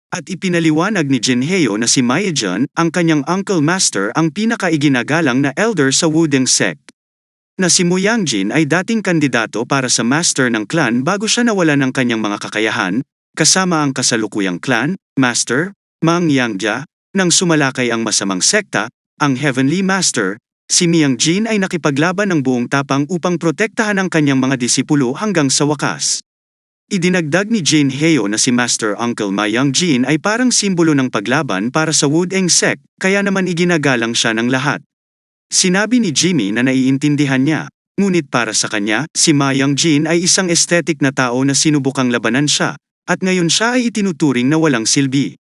At ipinaliwanag ni Jinhyo na si Myajan, ang kanyang uncle master ang pinakaiginagalang na elder sa Wudang sect. Na si Muyangjin ay dating kandidato para sa master ng clan bago siya nawala ng kanyang mga kakayahan, kasama ang kasalukuyang clan, master, Mang Yangjia, nang sumalakay ang masamang sekta, ang Heavenly Master. Si Muyangjin ay nakipaglaban ng buong tapang upang protektahan ang kanyang mga disipulo hanggang sa wakas. Idinagdag ni Jinhyo na si Master Uncle Muyangjin ay parang simbolo ng paglaban para sa Wudang sect, kaya naman iginagalang siya ng lahat. Sinabi ni Jimmy na naiintindihan niya, ngunit para sa kanya, si Muyangjin ay isang aesthetic na tao na sinubukang labanan siya, at ngayon siya ay itinuturing na walang silbi.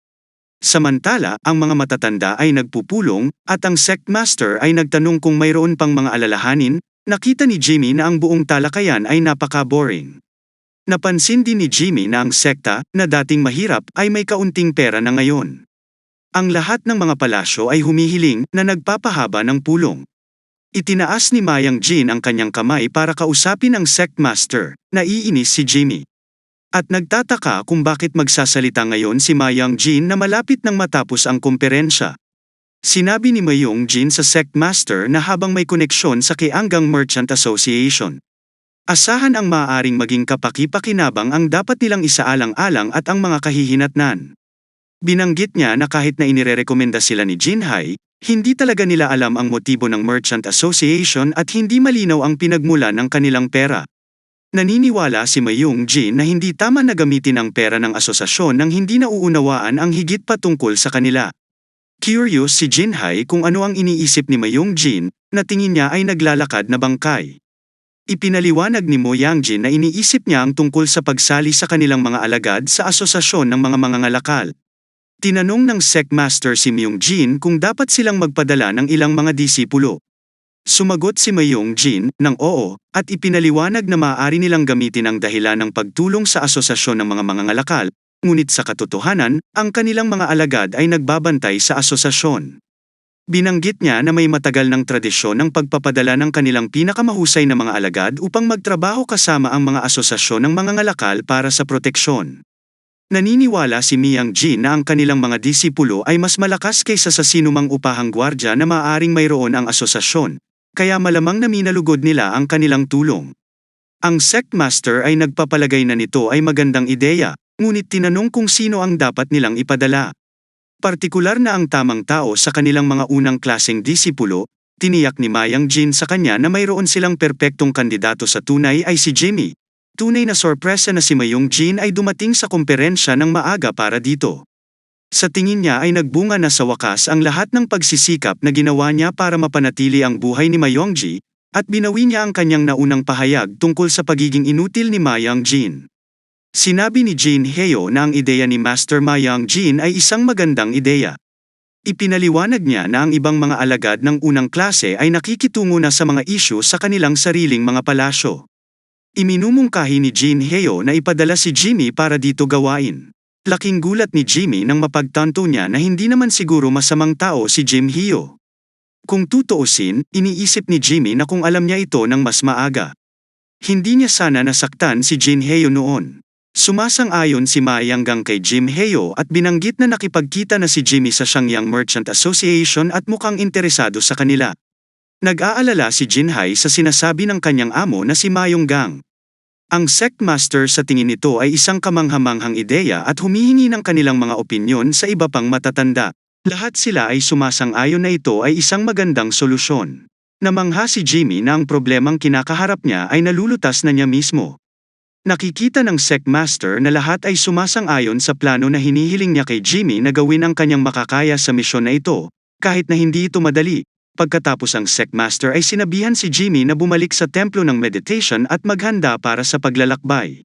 Samantala, ang mga matatanda ay nagpupulong, at ang sect master ay nagtanong kung mayroon pang mga alalahanin. Nakita ni Jimmy na ang buong talakayan ay napaka-boring. Napansin din ni Jimmy na ang sekta, na dating mahirap, ay may kaunting pera na ngayon. Ang lahat ng mga palasyo ay humihiling na nagpapahaba ng pulong. Itinaas ni Muyangjin ang kanyang kamay para kausapin ang sect master. Naiinis si Jimmy. At nagtataka kung bakit magsasalita ngayon si Muyangjin na malapit nang matapos ang kumperensya. Sinabi ni Muyangjin sa sect master na habang may koneksyon sa Keanggang Merchant Association, asahan ang maaaring maging kapaki-pakinabang ang dapat nilang isaalang-alang at ang mga kahihinatnan. Binanggit niya na kahit na inirerekomenda sila ni Jinhyo, hindi talaga nila alam ang motibo ng Merchant Association at hindi malinaw ang pinagmula ng kanilang pera. Naniniwala si Muyangjin na hindi tama na gamitin ang pera ng asosasyon nang hindi nauunawaan ang higit pa tungkol sa kanila. Curious si Jinhyo kung ano ang iniisip ni Muyangjin, na tingin niya ay naglalakad na bangkay. Ipinaliwanag ni Muyangjin na iniisip niya ang tungkol sa pagsali sa kanilang mga alagad sa asosasyon ng mga mangangalakal. Tinanong ng sect master si Muyangjin kung dapat silang magpadala ng ilang mga disipulo. Sumagot si Muyangjin ng oo, at ipinaliwanag na maaari nilang gamitin ang dahilan ng pagtulong sa asosasyon ng mga mangangalakal, ngunit sa katotohanan, ang kanilang mga alagad ay nagbabantay sa asosasyon. Binanggit niya na may matagal ng tradisyon ng pagpapadala ng kanilang pinakamahusay na mga alagad upang magtrabaho kasama ang mga asosasyon ng mangangalakal para sa proteksyon. Naniniwala si Muyangjin na ang kanilang mga disipulo ay mas malakas kaysa sa sinumang upahang gwardya na maaaring mayroon ang asosasyon, kaya malamang na minalugod nila ang kanilang tulong. Ang sect master ay nagpapalagay na nito ay magandang ideya, ngunit tinanong kung sino ang dapat nilang ipadala. Partikular na ang tamang tao sa kanilang mga unang klaseng disipulo, tiniyak ni Muyangjin sa kanya na mayroon silang perpektong kandidato sa tunay ay si Jimmy. Tunay na sorpresa na si Muyangjin ay dumating sa kumperensya ng maaga para dito. Sa tingin niya ay nagbunga na sa wakas ang lahat ng pagsisikap na ginawa niya para mapanatili ang buhay ni Muyangjin, at binawi niya ang kanyang naunang pahayag tungkol sa pagiging inutil ni Muyangjin. Sinabi ni Jinhyo na ang ideya ni Master Muyangjin ay isang magandang ideya. Ipinaliwanag niya na ang ibang mga alagad ng unang klase ay nakikitungo na sa mga isyu sa kanilang sariling mga palasyo. Iminumungkahi ni Jinhyo na ipadala si Jimmy para dito gawain. Laking gulat ni Jimmy nang mapagtanto niya na hindi naman siguro masamang tao si Jinhyo. Kung tutuusin, iniisip ni Jimmy na kung alam niya ito ng mas maaga, hindi niya sana nasaktan si Jinhyo noon. Sumasang-ayon si Muyangjin kay Jinhyo at binanggit na nakipagkita na si Jimmy sa Shangyang Merchant Association at mukhang interesado sa kanila. Nag-aalala si Jinhyo sa sinasabi ng kanyang amo na si Muyangjin. Ang sect master sa tingin nito ay isang kamanghamanghang ideya at humihingi ng kanilang mga opinyon sa iba pang matatanda. Lahat sila ay sumasang-ayon na ito ay isang magandang solusyon. Namangha si Jimmy na ang problemang kinakaharap niya ay nalulutas na niya mismo. Nakikita ng sect master na lahat ay sumasang-ayon sa plano na hinihiling niya kay Jimmy na gawin ang kanyang makakaya sa misyon na ito, kahit na hindi ito madali. Pagkatapos ang sect master ay sinabihan si Jimmy na bumalik sa templo ng meditation at maghanda para sa paglalakbay.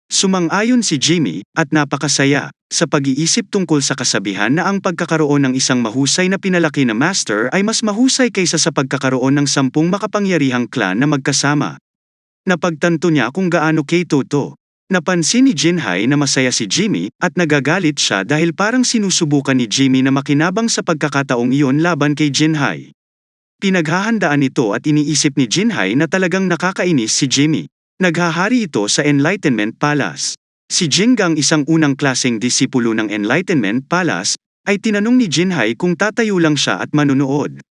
Sumang-ayon si Jimmy, at napakasaya, sa pag-iisip tungkol sa kasabihan na ang pagkakaroon ng isang mahusay na pinalaki na master ay mas mahusay kaysa sa pagkakaroon ng 10 makapangyarihang clan na magkasama. Napagtanto niya kung gaano kay-toto. Napansin ni Jinhyo na masaya si Jimmy at nagagalit siya dahil parang sinusubukan ni Jimmy na makinabang sa pagkakataong iyon laban kay Jinhyo. Pinaghahandaan ito at iniisip ni Jinhyo na talagang nakakainis si Jimmy. Naghahari ito sa Enlightenment Palace. Si Jingang, isang unang klaseng disipulo ng Enlightenment Palace, ay tinanong ni Jinhai kung tatayo lang siya at manunood.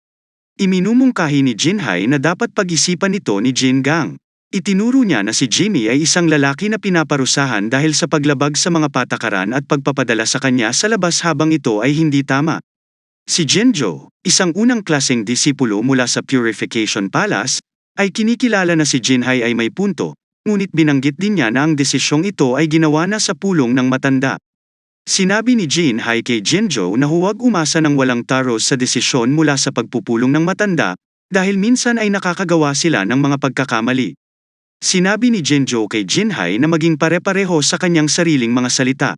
Iminumungkahi ni Jinhai na dapat pag-isipan ito ni Jingang. Itinuro niya na si Jimmy ay isang lalaki na pinaparusahan dahil sa paglabag sa mga patakaran at pagpapadala sa kanya sa labas habang ito ay hindi tama. Si Jinjo, isang unang klaseng disipulo mula sa Purification Palace, ay kinikilala na si Jinhai ay may punto, ngunit binanggit din niya na ang desisyong ito ay ginawa na sa pulong ng matanda. Sinabi ni Jinhai kay Jinjo na huwag umasa ng walang taros sa desisyon mula sa pagpupulong ng matanda, dahil minsan ay nakakagawa sila ng mga pagkakamali. Sinabi ni Jinjo kay Jinhai na maging pare-pareho sa kanyang sariling mga salita.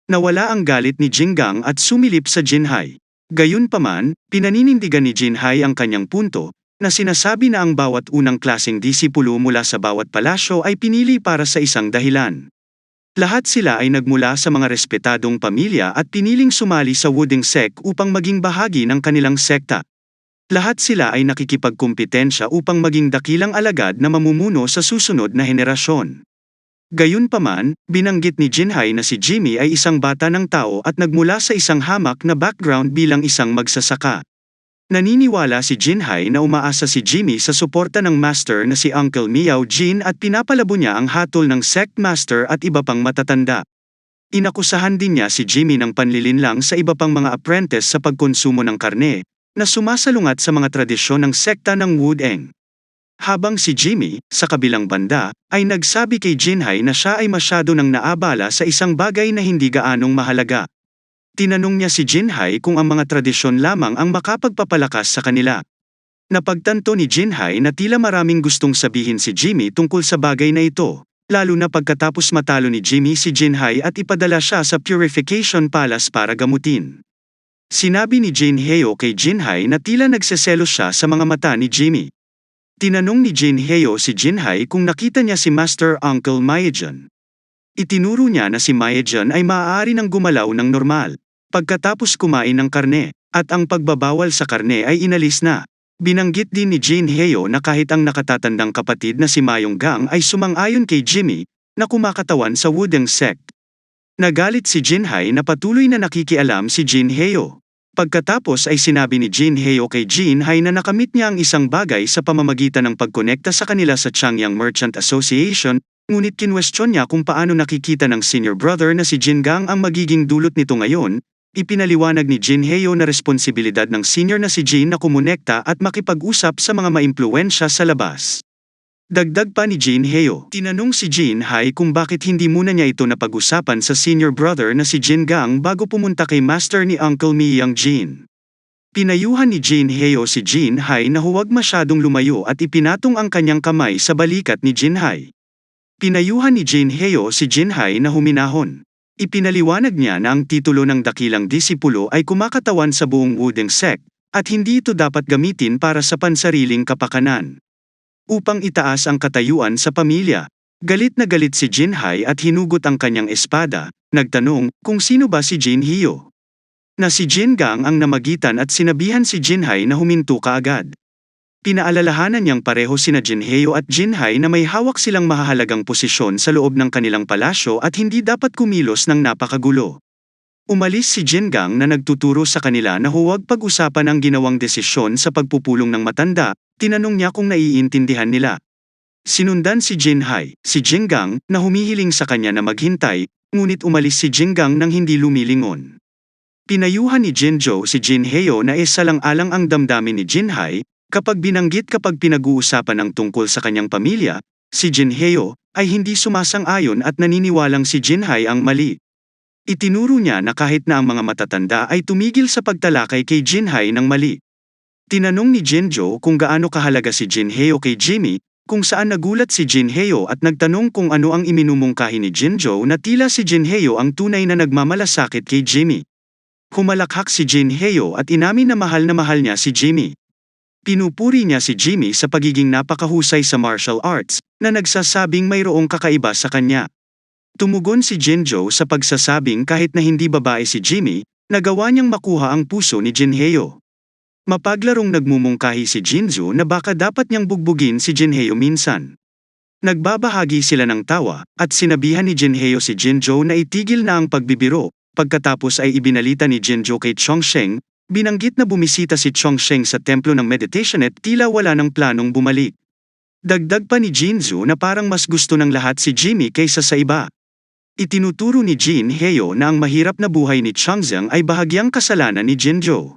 Nawala ang galit ni Jingang at sumilip sa Jinhai. Gayunpaman, pinaninindigan ni Jinhai ang kanyang punto, na sinasabi na ang bawat unang klaseng disipulo mula sa bawat palasyo ay pinili para sa isang dahilan. Lahat sila ay nagmula sa mga respetadong pamilya at piniling sumali sa Wuding Sect upang maging bahagi ng kanilang sekta. Lahat sila ay nakikipagkumpetensya upang maging dakilang alagad na mamumuno sa susunod na henerasyon. Gayunpaman, binanggit ni Jinhai na si Jimmy ay isang bata ng tao at nagmula sa isang hamak na background bilang isang magsasaka. Naniniwala si Jinhai na umaasa si Jimmy sa suporta ng master na si Uncle Miao Jin at pinapalabo niya ang hatol ng sect master at iba pang matatanda. Inakusahan din niya si Jimmy ng panlilinlang sa iba pang mga apprentice sa pagkonsumo ng karne, na sumasalungat sa mga tradisyon ng sekta ng Wudeng. Habang si Jimmy, sa kabilang banda, ay nagsabi kay Jinhai na siya ay masyado nang naabala sa isang bagay na hindi gaanong mahalaga. Tinanong niya si Jinhai kung ang mga tradisyon lamang ang makapagpapalakas sa kanila. Napagtanto ni Jinhai na tila maraming gustong sabihin si Jimmy tungkol sa bagay na ito, lalo na pagkatapos matalo ni Jimmy si Jinhai at ipadala siya sa Purification Palace para gamutin. Sinabi ni Jinheo kay Jinhai na tila nagseselos siya sa mga mata ni Jimmy. Tinanong ni Jinheo si Jinhai kung nakita niya si Master Uncle Miajan. Itinuro niya na si Miajan ay maaari nang gumalaw ng normal pagkatapos kumain ng karne, at ang pagbabawal sa karne ay inalis na. Binanggit din ni Jinheo na kahit ang nakatatandang kapatid na si Mayonggang ay sumang-ayon kay Jimmy na kumakatawan sa Wudeng Sect. Nagalit si Jinhai na patuloy na nakikialam si Jinheo. Pagkatapos ay sinabi ni Jinheo kay Jinhai na nakamit niya ang isang bagay sa pamamagitan ng pagkonekta sa kanila sa Changyang Merchant Association, ngunit kinwestiyon niya kung paano nakikita ng senior brother na si Jingang ang magiging dulot nito ngayon. Ipinaliwanag ni Jinheo na responsibilidad ng senior na si Jin na kumonekta at makipag-usap sa mga maimpluwensya sa labas. Dagdag pa ni Jinheo, tinanong si Jinhai kung bakit hindi muna niya ito napag-usapan sa senior brother na si Jingang bago pumunta kay master ni Uncle Miyang Jin. Pinayuhan ni Jinheo si Jinhai na huwag masyadong lumayo at ipinatong ang kanyang kamay sa balikat ni Jinhai. Pinayuhan ni Jinheo si Jinhai na huminahon. Ipinaliwanag niya na ang titulo ng dakilang disipulo ay kumakatawan sa buong Wudeng Sect, at hindi ito dapat gamitin para sa pansariling kapakanan. Upang itaas ang katayuan sa pamilya, galit na galit si Jinhai at hinugot ang kanyang espada, nagtanong kung sino ba si Jinheo. Na si Jingang ang namagitan at sinabihan si Jinhai na huminto kaagad. Pinaalalahanan niyang pareho sina Jinheo at Jinhai na may hawak silang mahahalagang posisyon sa loob ng kanilang palasyo at hindi dapat kumilos ng napakagulo. Umalis si Jingang na nagtuturo sa kanila na huwag pag-usapan ang ginawang desisyon sa pagpupulong ng matanda. Tinanong niya kung naiintindihan nila. Sinundan si Jinhai, si Jingang, na humihiling sa kanya na maghintay, ngunit umalis si Jingang nang hindi lumilingon. Pinayuhan ni Jinjo si Jinheo na isalang-alang ang damdamin ni Jinhai. Kapag pinag-uusapan ang tungkol sa kanyang pamilya, si Jinheo ay hindi sumasang-ayon at naniniwalang si Jinhai ang mali. Itinuro niya na kahit na ang mga matatanda ay tumigil sa pagtalakay kay Jinhai ng mali. Tinanong ni Jinjo kung gaano kahalaga si Jinheo kay Jimmy, kung saan nagulat si Jinheo at nagtanong kung ano ang iminumungkahi ni Jinjo na tila si Jinheo ang tunay na nagmamalasakit kay Jimmy. Humalakhak si Jinheo at inamin na mahal niya si Jimmy. Pinupuri niya si Jimmy sa pagiging napakahusay sa martial arts, na nagsasabing mayroong kakaiba sa kanya. Tumugon si Jinjo sa pagsasabing kahit na hindi babae si Jimmy, nagawa niyang makuha ang puso ni Jinheo. Mapaglarong nagmumungkahi si Jinjo na baka dapat niyang bugbugin si Jinheo minsan. Nagbabahagi sila ng tawa, at sinabihan ni Jinhyo si Jinjo na itigil na ang pagbibiro. Pagkatapos ay ibinalita ni Jinjo kay Chongsheng, binanggit na bumisita si Chongsheng sa templo ng meditation at tila wala ng planong bumalik. Dagdag pa ni Jinzu na parang mas gusto ng lahat si Jimmy kaysa sa iba. Itinuturo ni Jinhyo na ang mahirap na buhay ni Chongzeng ay bahagyang kasalanan ni Jinjo.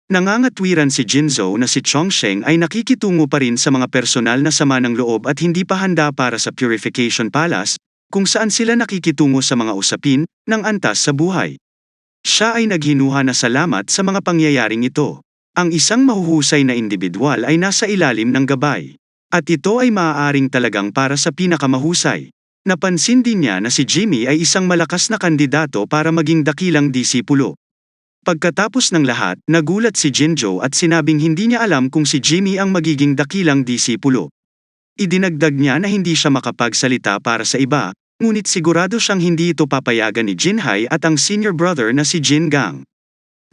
Nangangatwiran si Jinzo na si Chongsheng ay nakikitungo pa rin sa mga personal na sama ng loob at hindi pa handa para sa Purification Palace, kung saan sila nakikitungo sa mga usapin ng antas sa buhay. Siya ay naghinuha na salamat sa mga pangyayaring ito. Ang isang mahuhusay na individual ay nasa ilalim ng gabay. At ito ay maaaring talagang para sa pinakamahusay. Napansin din niya na si Jimmy ay isang malakas na kandidato para maging dakilang disipulo. Pagkatapos ng lahat, nagulat si Jinjo at sinabing hindi niya alam kung si Jimmy ang magiging dakilang disipulo. Idinagdag niya na hindi siya makapagsalita para sa iba, ngunit sigurado siyang hindi ito papayagan ni Jinhai at ang senior brother na si Jin Gang.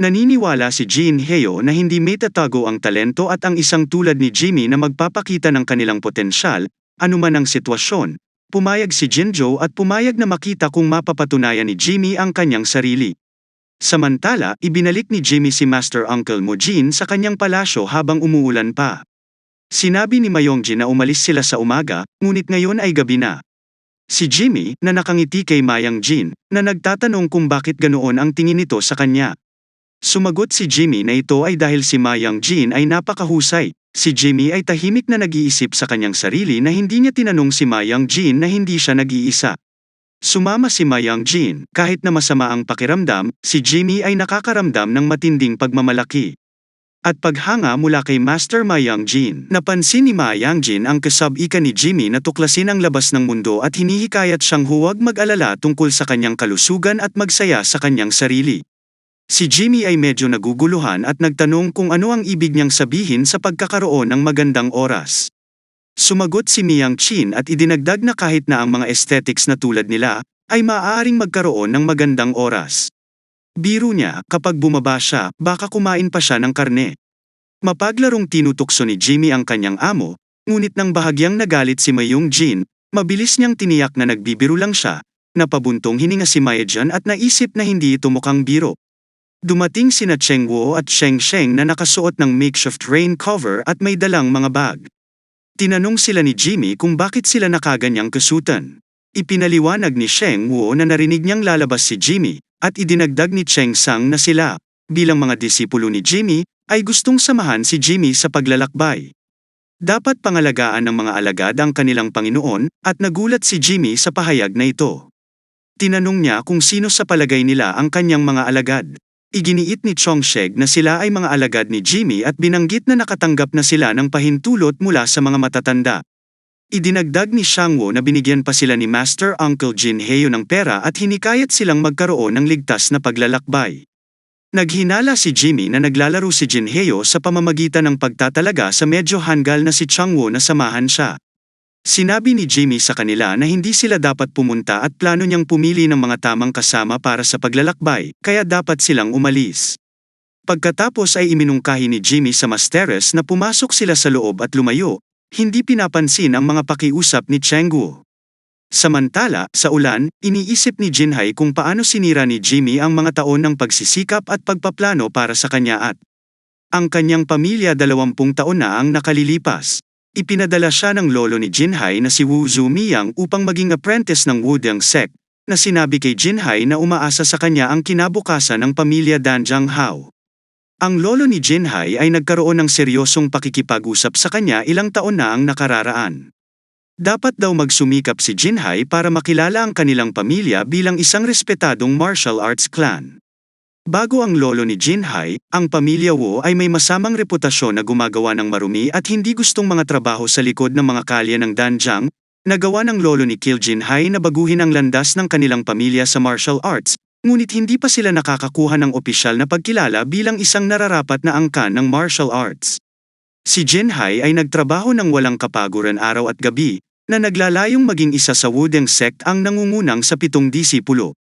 Naniniwala si Jinhyo na hindi may tatago ang talento at ang isang tulad ni Jimmy na magpapakita ng kanilang potensyal, anuman ang sitwasyon. Pumayag si Jinjo at pumayag na makita kung mapapatunayan ni Jimmy ang kanyang sarili. Samantala, ibinalik ni Jimmy si Master Uncle Mojin sa kanyang palasyo habang umuulan pa. Sinabi ni Mayongjin na umalis sila sa umaga, ngunit ngayon ay gabi na. Si Jimmy, na nakangiti kay Mayongjin, na nagtatanong kung bakit ganoon ang tingin nito sa kanya. Sumagot si Jimmy na ito ay dahil si Mayongjin ay napakahusay. Si Jimmy ay tahimik na nag-iisip sa kanyang sarili na hindi niya tinanong si Mayongjin na hindi siya nag-iisa. Sumama si Mayongjin, kahit na masama ang pakiramdam, si Jimmy ay nakakaramdam ng matinding pagmamalaki. At paghanga mula kay Master Mayongjin. Napansin ni Mayongjin ang kasab-ika ni Jimmy na tuklasin ang labas ng mundo at hinihikayat siyang huwag mag-alala tungkol sa kanyang kalusugan at magsaya sa kanyang sarili. Si Jimmy ay medyo naguguluhan at nagtanong kung ano ang ibig niyang sabihin sa pagkakaroon ng magandang oras. Sumagot si Mayongjin at idinagdag na kahit na ang mga aesthetics na tulad nila, ay maaaring magkaroon ng magandang oras. Biro niya, kapag bumaba siya, baka kumain pa siya ng karne. Mapaglarong tinutukso ni Jimmy ang kanyang amo, ngunit nang bahagyang nagalit si Mayongjin, mabilis niyang tiniyak na nagbibiro lang siya. Napabuntong hininga si Mayongjin at naisip na hindi ito mukhang biro. Dumating sina Chengwo at Sheng na nakasuot ng makeshift rain cover at may dalang mga bag. Tinanong sila ni Jimmy kung bakit sila nakaganyang kasutan. Ipinaliwanag ni Sheng Wu na narinig niyang lalabas si Jimmy, at idinagdag ni Cheng Sang na sila, bilang mga disipulo ni Jimmy, ay gustong samahan si Jimmy sa paglalakbay. Dapat pangalagaan ng mga alagad ang kanilang Panginoon, at nagulat si Jimmy sa pahayag na ito. Tinanong niya kung sino sa palagay nila ang kanyang mga alagad. Iginiit ni Chongsheng na sila ay mga alagad ni Jimmy at binanggit na nakatanggap na sila ng pahintulot mula sa mga matatanda. Idinagdag ni Shangwo na binigyan pa sila ni Master Uncle Jinhyo ng pera at hinikayat silang magkaroon ng ligtas na paglalakbay. Naghinala si Jimmy na naglalaro si Jinhyo sa pamamagitan ng pagtatalaga sa medyo hanggal na si Changwo na samahan siya. Sinabi ni Jimmy sa kanila na hindi sila dapat pumunta at plano niyang pumili ng mga tamang kasama para sa paglalakbay, kaya dapat silang umalis. Pagkatapos ay iminungkahi ni Jimmy sa Masteres na pumasok sila sa loob at lumayo, hindi pinapansin ang mga pakiusap ni Chenggu. Samantala, sa ulan, iniisip ni Jinhai kung paano sinira ni Jimmy ang mga taon ng pagsisikap at pagpaplano para sa kanya at ang kanyang pamilya 20 taon na ang nakalilipas. Ipinadala siya ng lolo ni Jinhai na si Wu Zumiyang upang maging apprentice ng Wudang sect, na sinabi kay Jinhai na umaasa sa kanya ang kinabukasan ng pamilya Danjiang Hao. Ang lolo ni Jinhai ay nagkaroon ng seryosong pakikipag-usap sa kanya ilang taon na ang nakararaan. Dapat daw magsumikap si Jinhai para makilala ang kanilang pamilya bilang isang respetadong martial arts clan. Bago ang lolo ni Jinhai, ang pamilya Wu ay may masamang reputasyon na gumagawa ng marumi at hindi gustong mga trabaho sa likod ng mga kalye ng Danjiang. Nagawa ng lolo ni Kil Jinhai na baguhin ang landas ng kanilang pamilya sa martial arts, ngunit hindi pa sila nakakakuha ng opisyal na pagkilala bilang isang nararapat na angkan ng martial arts. Si Jinhai ay nagtrabaho ng walang kapaguran araw at gabi, na naglalayong maging isa sa Wudang sect ang nangungunang sa 7 disipulo.